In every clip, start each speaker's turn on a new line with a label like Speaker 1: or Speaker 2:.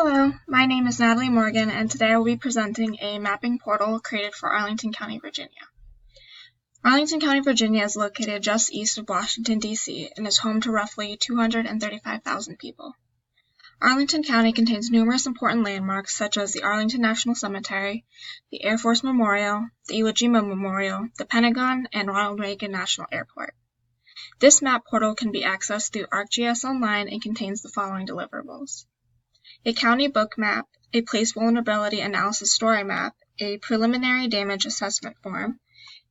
Speaker 1: Hello, my name is Natalie Morgan, and today I will be presenting a mapping portal created for Arlington County, Virginia. Arlington County, Virginia is located just east of Washington, D.C., and is home to roughly 235,000 people. Arlington County contains numerous important landmarks such as the Arlington National Cemetery, the Air Force Memorial, the Iwo Jima Memorial, the Pentagon, and Ronald Reagan National Airport. This map portal can be accessed through ArcGIS Online and contains the following deliverables: a county book map, a place vulnerability analysis story map, a preliminary damage assessment form,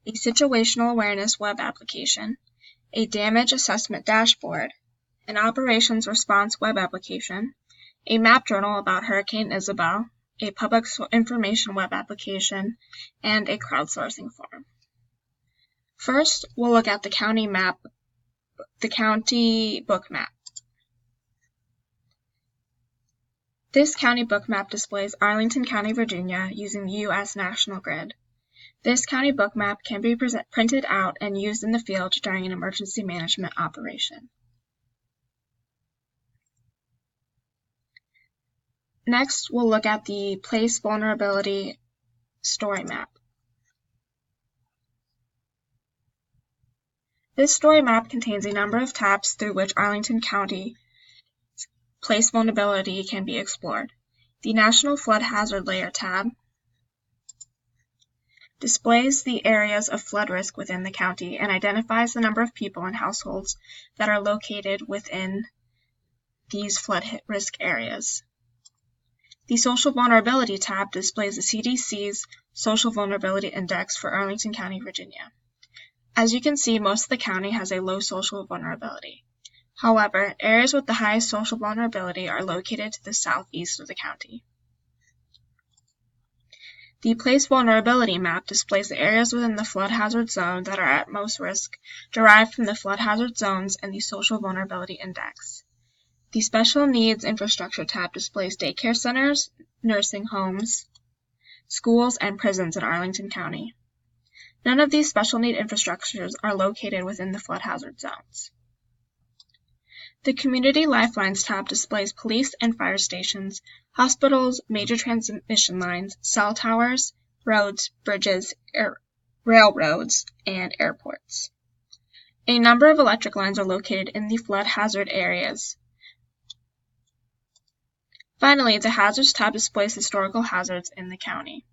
Speaker 1: a situational awareness web application, a damage assessment dashboard, an operations response web application, a map journal about Hurricane Isabel, a public information web application, and a crowdsourcing form. First, we'll look at the county book map. This county book map displays Arlington County, Virginia, using the U.S. National Grid. This county book map can be printed out and used in the field during an emergency management operation. Next, we'll look at the place vulnerability story map. This story map contains a number of tabs through which Arlington County place vulnerability can be explored. The National Flood Hazard Layer tab displays the areas of flood risk within the county and identifies the number of people and households that are located within these flood risk areas. The Social Vulnerability tab displays the CDC's Social Vulnerability Index for Arlington County, Virginia. As you can see, most of the county has a low social vulnerability. However, areas with the highest social vulnerability are located to the southeast of the county. The Place Vulnerability map displays the areas within the flood hazard zone that are at most risk, derived from the flood hazard zones and the Social Vulnerability Index. The Special Needs Infrastructure tab displays daycare centers, nursing homes, schools, and prisons in Arlington County. None of these special need infrastructures are located within the flood hazard zones. The Community Lifelines tab displays police and fire stations, hospitals, major transmission lines, cell towers, roads, bridges, railroads, and airports. A number of electric lines are located in the flood hazard areas. Finally, the Hazards tab displays historical hazards in the county.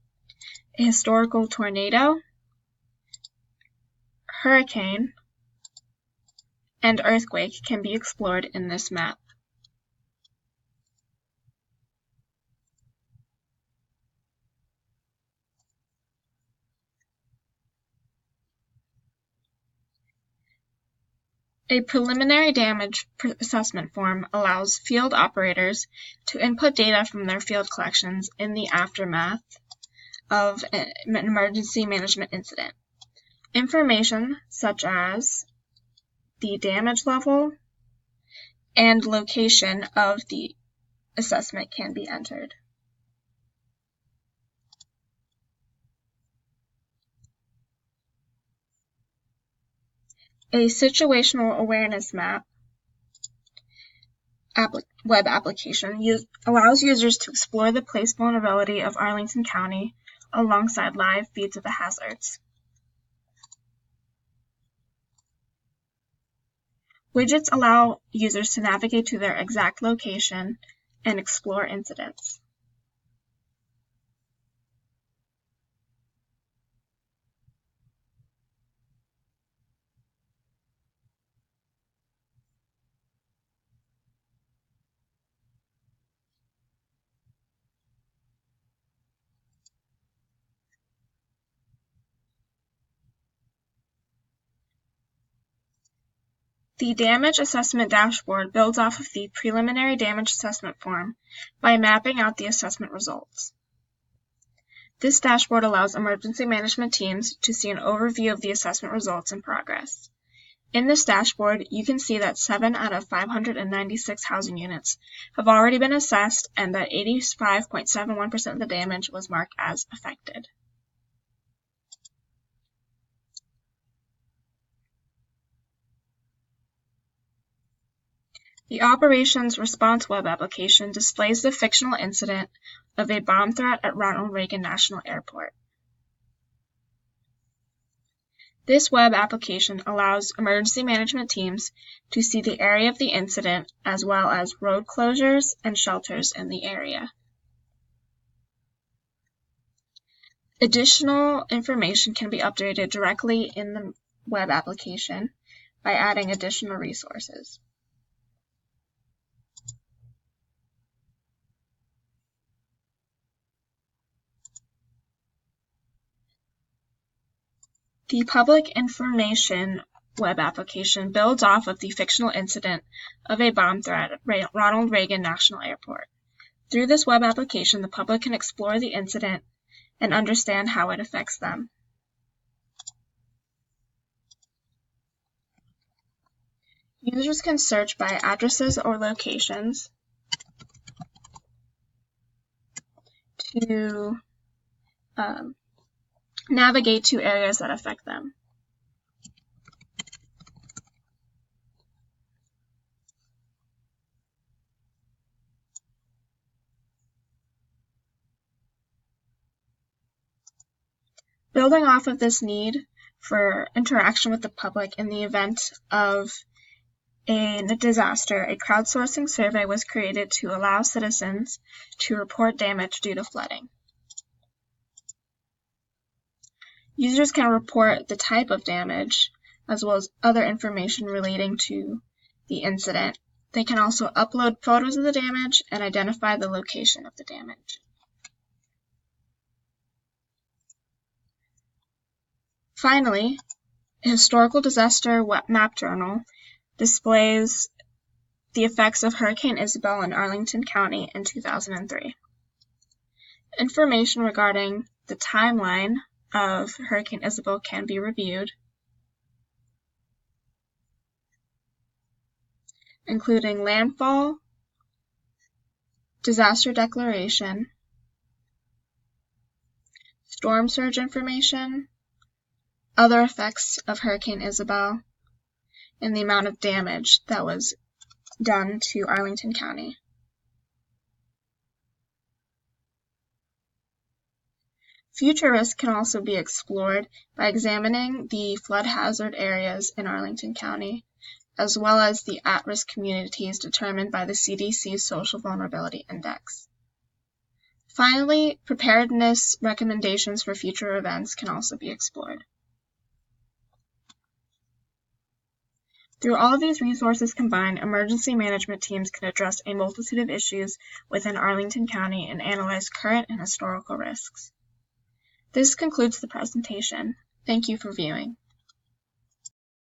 Speaker 1: A historical tornado, hurricane, and earthquake can be explored in this map. A preliminary damage assessment form allows field operators to input data from their field collections in the aftermath of an emergency management incident. Information such as the damage level and location of the assessment can be entered. A situational awareness map web application allows users to explore the place vulnerability of Arlington County alongside live feeds of the hazards. Widgets allow users to navigate to their exact location and explore incidents. The Damage Assessment Dashboard builds off of the Preliminary Damage Assessment form by mapping out the assessment results. This dashboard allows emergency management teams to see an overview of the assessment results and progress. In this dashboard, you can see that 7 out of 596 housing units have already been assessed and that 85.71% of the damage was marked as affected. The Operations Response web application displays the fictional incident of a bomb threat at Ronald Reagan National Airport. This web application allows emergency management teams to see the area of the incident as well as road closures and shelters in the area. Additional information can be updated directly in the web application by adding additional resources. The Public Information web application builds off of the fictional incident of a bomb threat at Ronald Reagan National Airport. Through this web application, the public can explore the incident and understand how it affects them. Users can search by addresses or locations to navigate to areas that affect them. Building off of this need for interaction with the public in the event of a disaster, a crowdsourcing survey was created to allow citizens to report damage due to flooding. Users can report the type of damage as well as other information relating to the incident. They can also upload photos of the damage and identify the location of the damage. Finally, a historical disaster map journal displays the effects of Hurricane Isabel in Arlington County in 2003. Information regarding the timeline of Hurricane Isabel can be reviewed, including landfall, disaster declaration, storm surge information, other effects of Hurricane Isabel, and the amount of damage that was done to Arlington County. Future risks can also be explored by examining the flood hazard areas in Arlington County, as well as the at-risk communities determined by the CDC's Social Vulnerability Index. Finally, preparedness recommendations for future events can also be explored. Through all of these resources combined, emergency management teams can address a multitude of issues within Arlington County and analyze current and historical risks. This concludes the presentation. Thank you for viewing.